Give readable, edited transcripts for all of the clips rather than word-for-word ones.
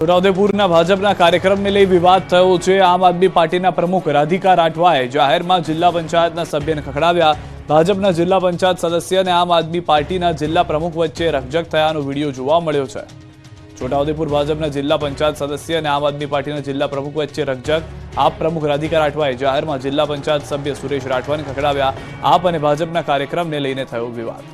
છોટાઉદેપુરના ભાજપના કાર્યક્રમને લઈ વિવાદ થયો છે। આમ આદમી પાર્ટીના પ્રમુખ રાધિકા રાઠવાએ જાહેરમાં જિલ્લા પંચાયતના સભ્યને ખખડાવ્યા। ભાજપના જિલ્લા પંચાયત સદસ્ય અને આમ આદમી પાર્ટીના જિલ્લા પ્રમુખ વચ્ચે રકઝક થયાનો વિડીયો જોવા મળ્યો છે। છોટાઉદેપુર ભાજપના જિલ્લા પંચાયત સદસ્ય અને આમ આદમી પાર્ટીના જિલ્લા પ્રમુખ વચ્ચે રકઝક। આપ પ્રમુખ રાધિકા રાઠવાએ જાહેરમાં જિલ્લા પંચાયત સભ્ય સુરેશ રાઠવાને ખખડાવ્યા। આપ અને ભાજપના કાર્યક્રમને લઈને થયો વિવાદ।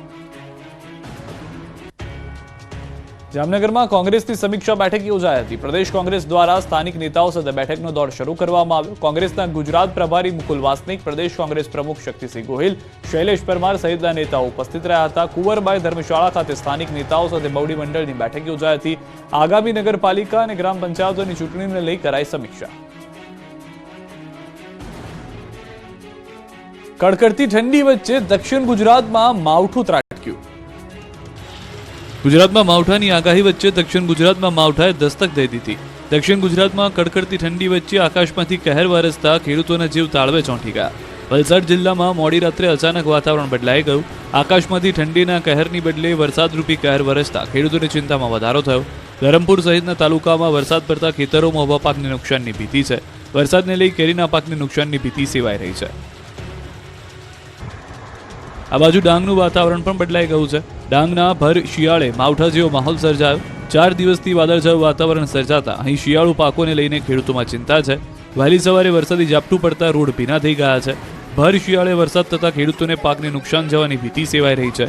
જામનગરમાં કોંગ્રેસની સમીક્ષા બેઠક યોજાઈ હતી। પ્રદેશ કોંગ્રેસ દ્વારા સ્થાનિક નેતાઓ સાથે બેઠકનો દોર શરૂ કરવામાં આવ્યો। કોંગ્રેસના ગુજરાત પ્રભારી મુકુલ વાસનિક, પ્રદેશ કોંગ્રેસ પ્રમુખ શક્તિસિંહ ગોહિલ, શૈલેષ પરમાર સહિતના નેતાઓ ઉપસ્થિત રહ્યા હતા। કુંવરબાઈ ધર્મશાળા ખાતે સ્થાનિક નેતાઓ સાથે બવડી મંડળની બેઠક યોજાઈ હતી। આગામી નગરપાલિકા અને ગ્રામ પંચાયતોની ચૂંટણીને લઈ કરાઈ સમીક્ષા। કડકડતી ઠંડી વચ્ચે દક્ષિણ ગુજરાતમાં માવઠું ત્રાટક્યું। ગુજરાતમાં માવઠાની આગાહી વચ્ચે દક્ષિણ ગુજરાતમાં માવઠાએ દસ્તક દઈ દીધી। દક્ષિણ ગુજરાતમાં કડકડતી ઠંડી વચ્ચે આકાશમાંથી કહેર વરસતા ખેડૂતોના જીવ તાળવે ચોંટી ગયા। વલસાડ જિલ્લામાં મોડી રાત્રે અચાનક વાતાવરણ બદલાઈ ગયું। આકાશમાંથી ઠંડીના કહેરની બદલે વરસાદરૂપી કહેર વરસતા ખેડૂતોની ચિંતામાં વધારો થયો। ધરમપુર સહિતના તાલુકામાં વરસાદ પડતા ખેતરોમાં ઊભા પાકને નુકસાનની ભીતિ છે। વરસાદને લઈ કેરીના પાકને નુકસાનની ભીતિ સેવાઈ રહી છે। આ બાજુ ડાંગનું વાતાવરણ પણ બદલાઈ ગયું છે। ડાંગના ભર શિયાળે માવઠા જેવો માહોલ સર્જાયો। 4 દિવસથી વાદળછાયું વાતાવરણ સર્જાતા અહીં શિયાળુ પાકોને લઈને ખેડૂતોમાં ચિંતા છે। વહેલી સવારે વરસાદી ઝાપટું પડતા રોડ ભીના થઈ ગયા છે। ભર શિયાળે વરસાદ થતા ખેડૂતોને પાકને નુકસાન જવાની ભીતિ સેવાઈ રહી છે।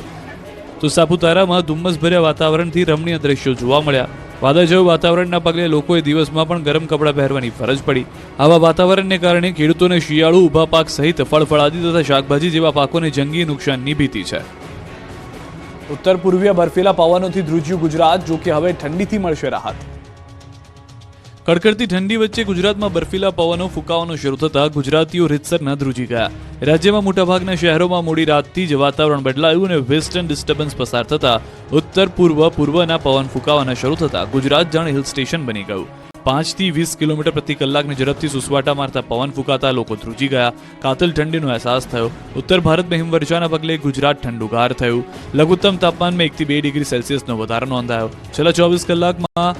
તો સાપુતારામાં ધુમ્મસભર્યા વાતાવરણથી રમણીય દ્રશ્યો જોવા મળ્યા। વાદળછાયું વાતાવરણના પગલે લોકોએ દિવસમાં પણ ગરમ કપડાં પહેરવાની ફરજ પડી। આવા વાતાવરણને કારણે ખેડૂતોને શિયાળુ ઊભા પાક સહિત ફળફળાદી તથા શાકભાજી જેવા પાકોને જંગી નુકસાનની ભીતિ છે। ઉત્તર પૂર્વીય બર્ફીલા પવનોથી ધ્રુજ્યું ગુજરાત, જો કે હવે ઠંડીથી મળશે રાહત। કડકડતી ઠંડી વચ્ચે ગુજરાતમાં બર્ફીલા પવનો ફૂંકાવાનો શરૂ થતા ગુજરાતીઓ રીતસર ન ધ્રુજી ગયા। રાજ્યમાં મોટાભાગના શહેરોમાં મોડી રાતથી જ વાતાવરણ બદલાયું અને વેસ્ટર્ન ડિસ્ટર્બન્સ પસાર થતા ઉત્તર પૂર્વના પવન ફૂંકાવાના શરૂ થતા ગુજરાત જાણે હિલ સ્ટેશન બની ગયું। 5 થી 20 કિલોમીટર પ્રતિ કલાકની ઝડપથી સુસવાટા મારતા પવન ફૂંકાતા લોકો ધ્રુજી ગયા। કાતિલ ઠંડીનો અહેસાસ થયો। ઉત્તર ભારતમાં હિમવર્ષાના પગલે ગુજરાત ઠંડુગાર થયું। લઘુત્તમ તાપમાનમાં 1 થી 2 ડિગ્રી સેલ્સિયસનો વધારો નોંધાયો। છેલ્લા 24 કલાકમાં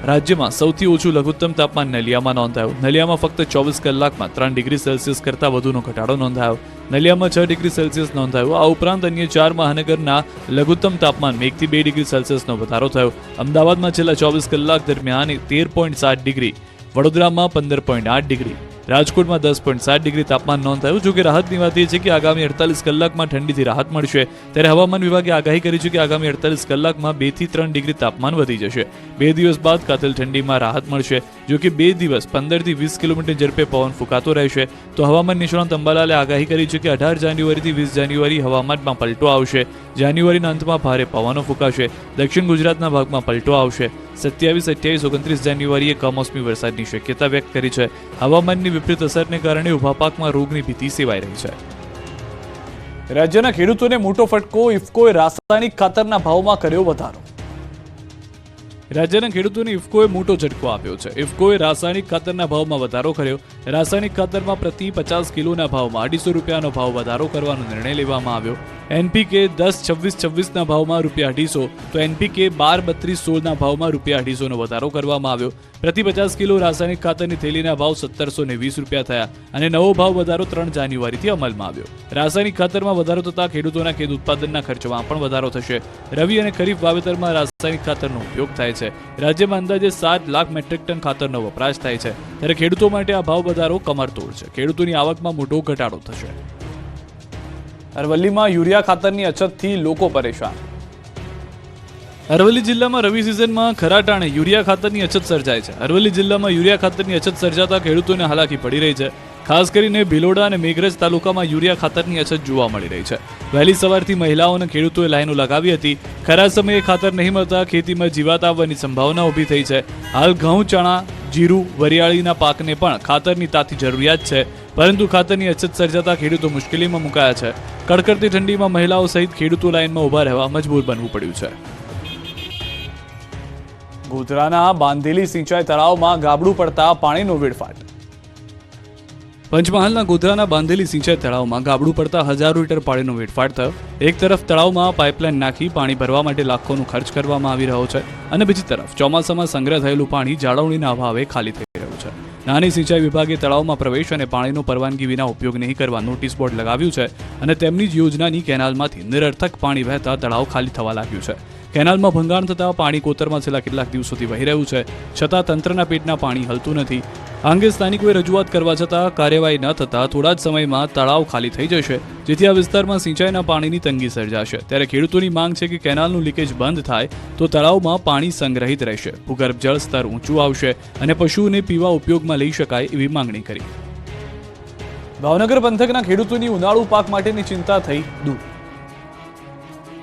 રાજ્યમાં સૌથી ઓછું લઘુત્તમ તાપમાન નલિયામાં નોંધાયું। નલિયામાં ફક્ત 24 કલાકમાં 3 ડિગ્રી સેલ્સિયસ કરતાં વધુનો ઘટાડો નોંધાયો। નલિયામાં 6 ડિગ્રી સેલ્સિયસ નોંધાયો। આ ઉપરાંત અન્ય 4 મહાનગરના લઘુત્તમ તાપમાનમાં 1 થી 2 ડિગ્રી સેલ્સિયસનો વધારો થયો। અમદાવાદમાં છેલ્લા 24 કલાક દરમિયાન 13.7 ડિગ્રી, વડોદરામાં 15.8 ડિગ્રી, રાજકોટમાં 10.7 ડિગ્રી તાપમાન નોંધાયું। જોકે રાહતની વાત એ છે કે આગામી 48 કલાકમાં ઠંડીથી રાહત મળશે। ત્યારે હવામાન વિભાગે આગાહી કરી છે કે આગામી 48 કલાકમાં 2 થી 3 ડિગ્રી તાપમાન વધી જશે। 2 દિવસ બાદ કાતિલ ઠંડીમાં રાહત મળશે। જો કે 2 દિવસ 15 થી 20 કિલોમીટર ઝડપે પવન ફૂંકાતો રહેશે। તો હવામાન નિષ્ણાત અંબાલાલે આગાહી કરી છે કે 18 જાન્યુઆરીથી 20 જાન્યુઆરી હવામાનમાં પલટો આવશે। જાન્યુઆરીના અંતમાં ભારે પવનો ફૂંકાશે। દક્ષિણ ગુજરાતના ભાગમાં પલટો આવશે। 27, 28, 29 જાન્યુઆરીએ કમોસમી વરસાદની શક્યતા વ્યક્ત કરી છે। હવામાનની વિપરીત અસરને કારણે ઊભા પાકમાં રોગની ભીતિ સેવાઈ રહી છે। રાજ્યના ખેડૂતોને મોટો ફટકો, ઇફકોએ રાસાયણિક ખાતરના ભાવમાં કર્યો વધારો। રાજ્યના ખેડૂતોને ઇફકોએ મોટો ઝટકો આપ્યો છે। ઇફકોએ રાસાયણિક ખાતરના ભાવમાં વધારો કર્યો। રાસાયણિક ખાતરમાં પ્રતિ 50 કિલોના ભાવમાં 250 રૂપિયાનો ભાવ વધારો કરવાનો નિર્ણય લેવામાં આવ્યો। એનપીકે 10-26-26ના ભાવમાં ₹250, તો એનપીકે 12-32-16ના ભાવમાં ₹250નો વધારો કરવામાં આવ્યો। પ્રતિ 50 કિલો રાસાયણિક ખાતરની થેલીના ભાવ 1720 રૂપિયા થયા અને નવો ભાવ વધારો 3 જાન્યુઆરીથી અમલમાં આવ્યો। રાસાયણિક ખાતરમાં વધારો થતાં ખેડૂતોના ખેત ઉત્પાદનના ખર્ચમાં પણ વધારો થશે। રવિ અને ખરીફ વાવેતરમાં રાસાયણિક ખાતરનો ઉપયોગ થાય છે। રાજ્યમાં અંદાજે 7 લાખ મેટ્રિક ટન ખાતરનો વપરાશ થાય છે। ત્યારે ખેડૂતો માટે આ ભાવ વધારો કમરતોડ છે। ખેડૂતોની આવકમાં મોટો ઘટાડો થશે। અરવલ્લીમાં યુરિયા ખાતરની અછતથી લોકો પરેશાન। અરવલ્લી જિલ્લામાં રવિ સિઝનમાં ખરા ટાણે યુરિયા ખાતરની અછત સર્જાય છે। અરવલ્લી જિલ્લામાં યુરિયા ખાતરની અછત સર્જાતા ખેડૂતોને હાલાકી પડી રહી છે। ખાસ કરીને ભિલોડા અને મેઘરજ તાલુકામાં યુરિયા ખાતરની અછત જોવા મળી રહી છે। વહેલી સવારથી મહિલાઓ અને ખેડૂતોએ લાઈનો લગાવી હતી। ખરા સમયે ખાતર નહીં મળતા ખેતીમાં જીવાત આવવાની સંભાવના ઊભી થઈ છે। હાલ ઘઉં, ચણા, જીરું, વરિયાળીના પાકને પણ ખાતરની તાતી જરૂરિયાત છે, પરંતુ ખાતરની અછત સર્જાતા ખેડૂતો મુશ્કેલીમાં મુકાયા છે। કડકડતી ઠંડીમાં મહિલાઓ સહિત ખેડૂતો લાઈનમાં ઊભા રહેવા મજબૂર બનવું પડ્યું છે। ગોધરાના બાંધેલી સિંચાઈ તળાવમાં ગાબડું પડતા પાણીનો વેડફાટ। પંચમહાલના ગોધરાના બાંધેલી સિંચાઈ તળાવમાં ગાબડું પડતા હજારો લીટર પાણીનો વેડફાટ થયો. એક તરફ તળાવમાં પાઇપલાઇન નાખી પાણી ભરવા માટે લાખોનો ખર્ચ કરવામાં આવી રહ્યો છે અને બીજી તરફ ચોમાસામાં સંગ્રહ થયેલું પાણી જાળવણીના અભાવે ખાલી થઈ રહ્યું છે. નાની સિંચાઈ વિભાગે તળાવમાં પ્રવેશ અને પાણીનો પરવાનગી વિના ઉપયોગ નહીં કરવા નોટિસ બોર્ડ લગાવ્યું છે અને તેમની જ યોજનાની કેનાલમાંથી નિરર્થક પાણી વહેતા તળાવ ખાલી થવા લાગ્યું છે. કેનાલમાં ભંગાણ થતાં પાણી કોતરમાં છેલ્લા કેટલાક દિવસોથી વહી રહ્યું છે, છતાં તંત્રના પેટના પાણી હલતું નથી. આ અંગે સ્થાનિકોએ રજૂઆત કરવા છતાં કાર્યવાહી ન થતાં થોડા જ સમયમાં તળાવ ખાલી થઈ જશે, જેથી આ વિસ્તારમાં સિંચાઈના પાણીની તંગી સર્જાશે. ત્યારે ખેડૂતોની માંગ છે કે કેનાલનું લીકેજ બંધ થાય તો તળાવમાં પાણી સંગ્રહિત રહેશે, ભૂગર્ભ જળ સ્તર ઊંચું આવશે અને પશુઓને પીવા ઉપયોગમાં લઈ શકાય એવી માંગણી કરી. ભાવનગર પંથકના ખેડૂતોની ઉનાળુ પાક માટેની ચિંતા થઈ દૂર.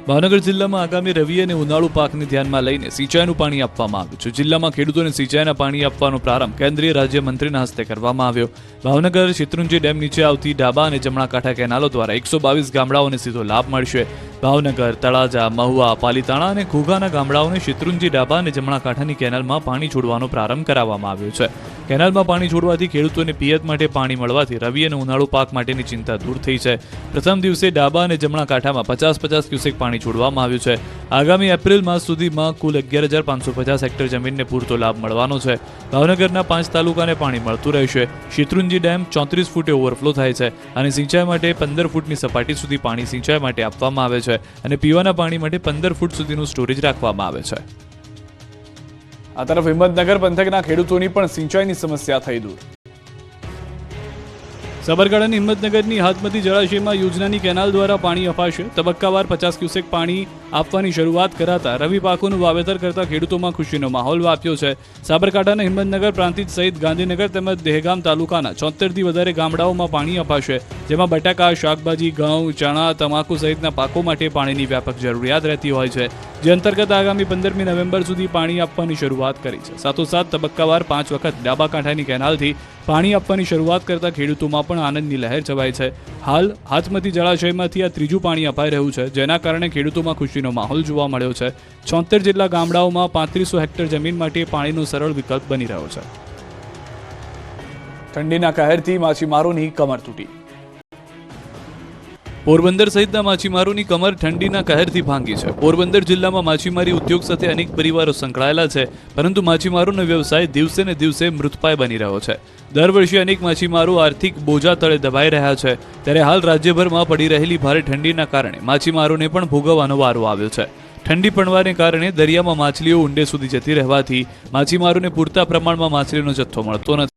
ભાવનગર જિલ્લામાં આગામી રવિ અને ઉનાળુ પાકને ધ્યાનમાં લઈને સિંચાઈનું પાણી આપવામાં આવ્યું છે. જિલ્લામાં ખેડૂતોને સિંચાઈના પાણી આપવાનો પ્રારંભ કેન્દ્રીય રાજ્યમંત્રીના હસ્તે કરવામાં આવ્યો. ભાવનગર શેત્રુંજી ડેમ નીચે આવતી ડાબા અને જમણા કાંઠા કેનાલો દ્વારા 122 ગામડાઓને સીધો લાભ મળશે. ભાવનગર, તળાજા, મહુવા, પાલીતાણા અને ઘોઘાના ગામડાઓને શેત્રુંજી ડાબા અને જમણા કાંઠાની કેનાલમાં પાણી છોડવાનો પ્રારંભ કરાવવામાં આવ્યો છે. કેનાલમાં પાણી છોડવાથી ખેડૂતોને પિયત માટે પાણી મળવાથી રવિ અને ઉનાળુ પાક માટેની ચિંતા દૂર થઈ છે. પ્રથમ દિવસે ડાબા અને જમણા કાંઠામાં 50-50 ક્યુસેક પાણી છોડવામાં આવ્યું છે. આગામી એપ્રિલ માસ સુધીમાં કુલ 11,550 હેક્ટર જમીનને પૂરતો લાભ મળવાનો છે. ભાવનગરના 5 તાલુકાને પાણી મળતું રહેશે. શેત્રુંજી ડેમ 34 ફૂટે ઓવરફ્લો થાય છે અને સિંચાઈ માટે 15 ફૂટની સપાટી સુધી પાણી સિંચાઈ માટે આપવામાં આવે છે અને પીવાના પાણી માટે 15 ફૂટ સુધીનું સ્ટોરેજ રાખવામાં આવે છે. આ તરફ હિંમતનગર પંથકના ખેડૂતોની પણ સિંચાઈની સમસ્યા થઈ દૂર. સાબરકાંઠાની હિંમતનગરની હાથમતી જળાશયમાં યોજનાની કેનાલ દ્વારા પાણી અપાશે. તબક્કાવાર 50 ક્યુસેક પાણી આપવાની શરૂઆત કરાતા રવિ પાકોનું વાવેતર કરતા ખેડૂતોમાં ખુશીનો માહોલ વ્યાપ્યો છે. સાબરકાંઠાના હિંમતનગર પ્રાંતિજ સહિત ગાંધીનગર તેમજ દહેગામ તાલુકાના 74થી વધારે ગામડાઓમાં પાણી અપાશે, જેમાં બટાકા, શાકભાજી, ઘઉં, ચણા, તમાકુ સહિતના પાકો માટે પાણીની વ્યાપક જરૂરિયાત રહેતી હોય છે, જે અંતર્ગત આગામી 15મી નવેમ્બર સુધી પાણી આપવાની શરૂઆત કરી છે. સાથોસાથ તબક્કાવાર 5 વખત ડાબા કાંઠાની કેનાલથી પાણી આપવાની શરૂઆત કરતા ખેડૂતોમાં પણ આનંદની લહેર છવાઈ છે. હાલ હાથમતી જળાશયમાંથી આ ત્રીજું પાણી અપાઈ રહ્યું છે, જેના કારણે ખેડૂતોમાં ખુશીનો માહોલ જોવા મળ્યો છે. 76 જેટલા ગામડાઓમાં 3500 હેક્ટર જમીન માટે પાણીનો સરળ વિકલ્પ બની રહ્યો છે. ઠંડીના કહેરથી માછીમારોની કમર તૂટી. પોરબંદર સહિતના માછીમારોની કમર ઠંડીના કહેરથી ભાંગી છે. પોરબંદર જિલ્લામાં માછીમારી ઉદ્યોગ સાથે અનેક પરિવારો સંકળાયેલા છે, પરંતુ માછીમારોનો વ્યવસાય દિવસે ને દિવસે મૃતપાય બની રહ્યો છે. દર વર્ષે અનેક માછીમારો આર્થિક બોજા તળે દબાઈ રહ્યા છે. ત્યારે હાલ રાજ્યભરમાં પડી રહેલી ભારે ઠંડીના કારણે માછીમારોને પણ ભોગવવાનો વારો આવ્યો છે. ઠંડી પડવાને કારણે દરિયામાં માછલીઓ ઊંડે સુધી જતી રહેવાથી માછીમારોને પૂરતા પ્રમાણમાં માછલીનો જથ્થો મળતો નથી.